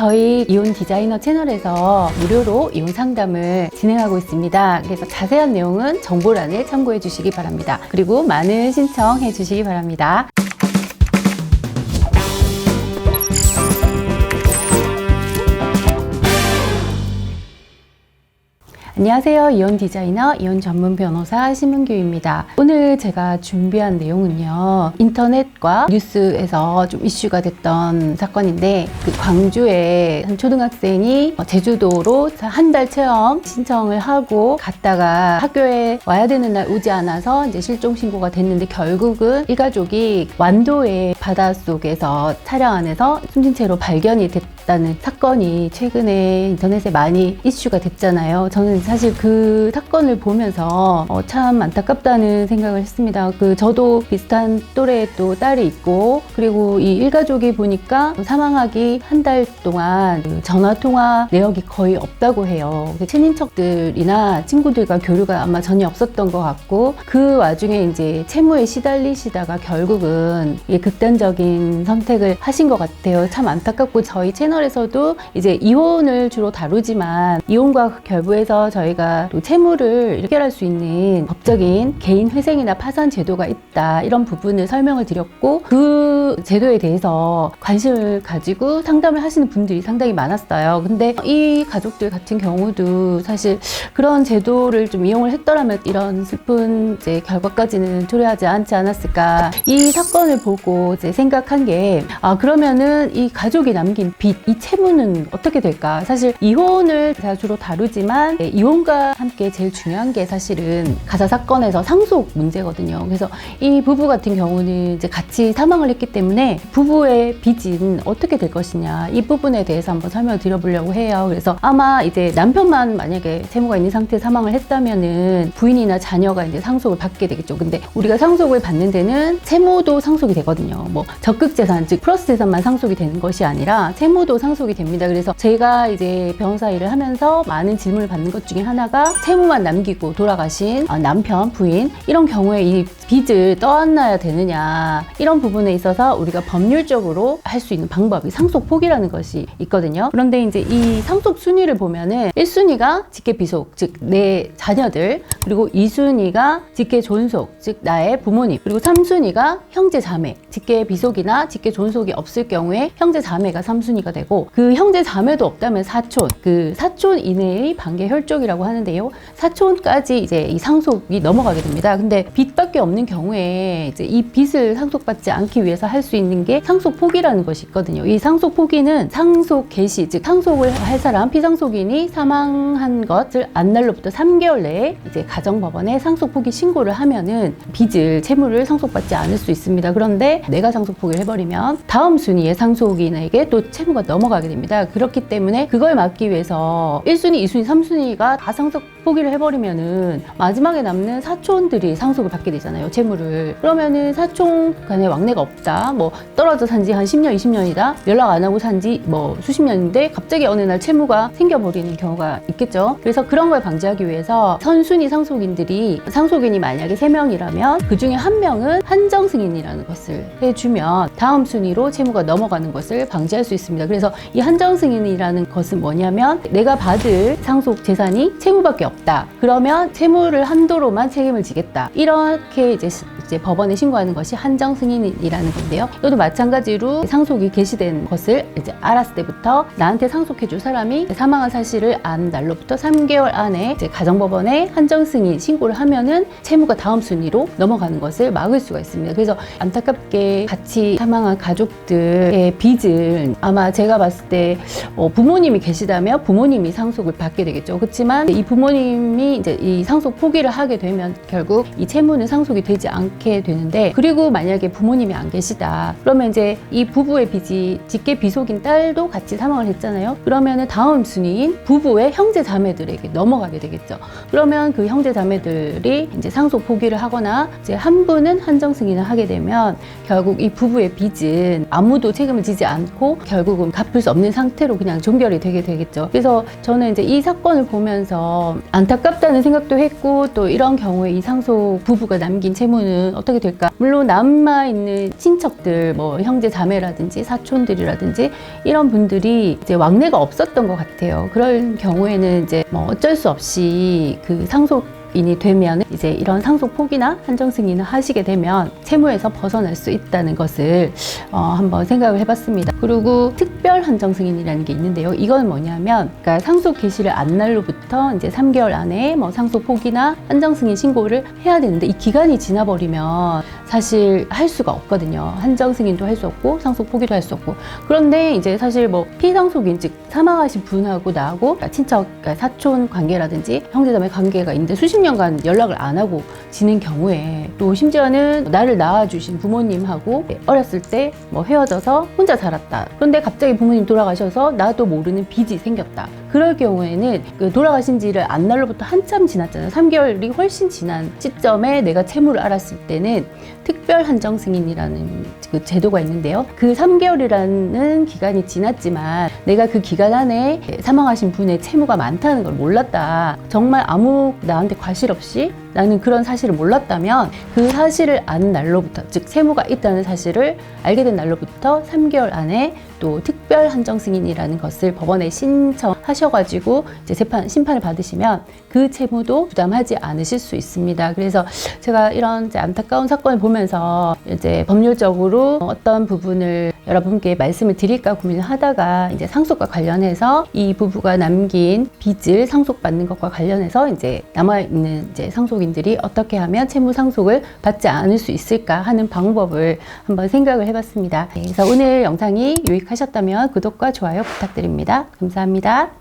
저희 이혼 디자이너 채널에서 무료로 이혼 상담을 진행하고 있습니다. 그래서 자세한 내용은 정보란을 참고해 주시기 바랍니다. 그리고 많은 신청해 주시기 바랍니다. 안녕하세요. 이혼 디자이너, 이혼 전문 변호사 심은규입니다. 오늘 제가 준비한 내용은요, 인터넷과 뉴스에서 좀 이슈가 됐던 사건인데, 그 광주에 한 초등학생이 제주도로 한 달 체험 신청을 하고 갔다가 학교에 와야 되는 날 오지 않아서 이제 실종 신고가 됐는데, 결국은 일가족이 완도의 바닷속에서 차량 안에서 숨진 채로 발견이 됐다는 사건이 최근에 인터넷에 많이 이슈가 됐잖아요. 저는 사실 그 사건을 보면서 참 안타깝다는 생각을 했습니다. 저도 비슷한 또래의 또 딸이 있고, 그리고 이 일가족이 보니까 사망하기 한 달 동안 전화 통화 내역이 거의 없다고 해요. 친인척들이나 친구들과 교류가 아마 전혀 없었던 것 같고, 그 와중에 이제 채무에 시달리시다가 결국은 극단적인 선택을 하신 것 같아요. 참 안타깝고, 저희 채널에서도 이제 이혼을 주로 다루지만 이혼과 결부해서 저희가 또 채무를 해결할 수 있는 법적인 개인 회생이나 파산 제도가 있다, 이런 부분을 설명을 드렸고, 그 제도에 대해서 관심을 가지고 상담을 하시는 분들이 상당히 많았어요. 근데 이 가족들 같은 경우도 사실 그런 제도를 좀 이용을 했더라면 이런 슬픈 이제 결과까지는 초래하지 않지 않았을까. 이 사건을 보고 이제 생각한 게, 그러면은 이 가족이 남긴 빚, 이 채무는 어떻게 될까? 사실 이혼을 제가 주로 다루지만 이혼과 함께 제일 중요한 게 사실은 가사 사건에서 상속 문제거든요. 그래서 이 부부 같은 경우는 이제 같이 사망을 했기 때문에 부부의 빚은 어떻게 될 것이냐, 이 부분에 대해서 한번 설명을 드려보려고 해요. 그래서 아마 이제 남편만 만약에 채무가 있는 상태에 사망을 했다면은 부인이나 자녀가 이제 상속을 받게 되겠죠. 근데 우리가 상속을 받는 데는 채무도 상속이 되거든요. 뭐 적극 재산, 즉 플러스 재산만 상속이 되는 것이 아니라 채무도 상속이 됩니다. 그래서 제가 이제 변호사 일을 하면서 많은 질문을 받는 것 중에 하나가, 채무만 남기고 돌아가신 남편, 부인, 이런 경우에 이 빚을 떠안아야 되느냐, 이런 부분에 있어서 우리가 법률적으로 할 수 있는 방법이 상속 포기라는 것이 있거든요. 그런데 이제 이 상속 순위를 보면은 1순위가 직계 비속, 즉 내 자녀들, 그리고 2순위가 직계 존속, 즉 나의 부모님, 그리고 3순위가 형제 자매, 직계 비속이나 직계 존속이 없을 경우에 형제 자매가 3순위가 되고, 그 형제 자매도 없다면 사촌, 그 사촌 이내의 반계 혈족이라고 하는데요, 사촌까지 이제 이 상속이 넘어가게 됩니다. 근데 빚밖에 없는 경우에 이제 이 빚을 상속받지 않기 위해서 할 수 있는 게 상속 포기라는 것이 있거든요. 이 상속 포기는 상속 개시, 즉 상속을 할 사람, 피상속인이 사망한 것을 안 날로부터 3개월 내에 이제 가정법원에 상속 포기 신고를 하면은 빚을, 채무를 상속받지 않을 수 있습니다. 그런데 내가 상속 포기를 해버리면 다음 순위의 상속인에게 또 채무가 넘어가게 됩니다. 그렇기 때문에 그걸 막기 위해서 1순위, 2순위, 3순위가 다 상속 포기를 해버리면은 마지막에 남는 사촌들이 상속을 받게 되잖아요, 채무를. 그러면은 사촌 간에 왕래가 없다, 뭐 떨어져 산지 한 10년, 20년이다, 연락 안 하고 산지 뭐 수십 년인데 갑자기 어느 날 채무가 생겨버리는 경우가 있겠죠. 그래서 그런 걸 방지하기 위해서 선순위 상속인들이, 상속인이 만약에 3명이라면 그 중에 1명은 한정 승인이라는 것을 해주면 다음 순위로 채무가 넘어가는 것을 방지할 수 있습니다. 그래서 이 한정 승인이라는 것은 뭐냐면, 내가 받을 상속 재산이 채무밖에 없다, 그러면 채무를 한도로만 책임을 지겠다, 이렇게 이제 법원에 신고하는 것이 한정 승인이라는 건데요. 이것도 마찬가지로 상속이 개시된 것을 이제 알았을 때부터 나한테 상속해줄 사람이 사망한 사실을 안 날로부터 3개월 안에 이제 가정법원에 한정 승인 신고를 하면은 채무가 다음 순위로 넘어가는 것을 막을 수가 있습니다. 그래서 안타깝게 같이 사망한 가족들의 빚을, 아마 제가 봤을 때 부모님이 계시다면 부모님이 상속을 받게 되겠죠. 그렇지만 이 부모님이 이제 이 상속 포기를 하게 되면 결국 이 채무는 상속이 되지 않게 되는데, 그리고 만약에 부모님이 안 계시다, 그러면 이제 이 부부의 빚이 직계 비속인 딸도 같이 사망을 했잖아요. 그러면은 다음 순위인 부부의 형제 자매들에게 넘어가게 되겠죠. 그러면 그 형제 자매들이 이제 상속 포기를 하거나 이제 한 분은 한정 승인을 하게 되면 결국 이 부부의 빚은 아무도 책임을 지지 않고 결국은 갚을 수 없는 상태로 그냥 종결이 되게 되겠죠. 그래서 저는 이제 이 사건을 보면서 안타깝다는 생각도 했고, 또 이런 경우에 이 상속 부부가 남긴 채무는 어떻게 될까? 물론 남아있는 친척들, 뭐 형제 자매라든지 사촌들이라든지 이런 분들이 이제 왕래가 없었던 것 같아요. 그럴 경우에는 이제 뭐 어쩔 수 없이 그 상속인이 되면 이제 이런 상속 포기나 한정 승인을 하시게 되면 채무에서 벗어날 수 있다는 것을 한번 생각을 해봤습니다. 그리고 특별 한정 승인이라는 게 있는데요. 이건 뭐냐면, 그러니까 상속 개시를 안 날로부터 이제 3개월 안에 뭐 상속 포기나 한정 승인 신고를 해야 되는데, 이 기간이 지나버리면 사실 할 수가 없거든요. 한정 승인도 할 수 없고 상속 포기도 할 수 없고. 그런데 이제 사실 뭐 피상속인, 즉 사망하신 분하고 나하고 친척, 그러니까 사촌 관계라든지 형제자매 관계가 있는데 수십 년간 연락을 안 하고 지낸 경우에, 또 심지어는 나를 낳아주신 부모님하고 어렸을 때 뭐 헤어져서 혼자 살았다. 그런데 갑자기 부모님 돌아가셔서 나도 모르는 빚이 생겼다. 그럴 경우에는 그 돌아가신 지를 안 날로부터 한참 지났잖아요. 3개월이 훨씬 지난 시점에 내가 채무를 알았을 때는 특별 한정 승인이라는 그 제도가 있는데요. 그 3개월이라는 기간이 지났지만 내가 그 기간 안에 사망하신 분의 채무가 많다는 걸 몰랐다. 정말 아무 나한테 과실 없이 나는 그런 사실을 몰랐다면, 그 사실을 아는 날로부터, 즉 채무가 있다는 사실을 알게 된 날로부터 3개월 안에 또 특별 한정 승인이라는 것을 법원에 신청하셔가지고 이제 심판을 받으시면 그 채무도 부담하지 않으실 수 있습니다. 그래서 제가 이런 이제 안타까운 사건을 보면서 이제 법률적으로 어떤 부분을 여러분께 말씀을 드릴까 고민을 하다가, 이제 상속과 관련해서 이 부부가 남긴 빚을 상속받는 것과 관련해서 이제 남아있는 이제 상속인들이 어떻게 하면 채무 상속을 받지 않을 수 있을까 하는 방법을 한번 생각을 해봤습니다. 그래서 오늘 영상이 유익하셨다면 구독과 좋아요 부탁드립니다. 감사합니다.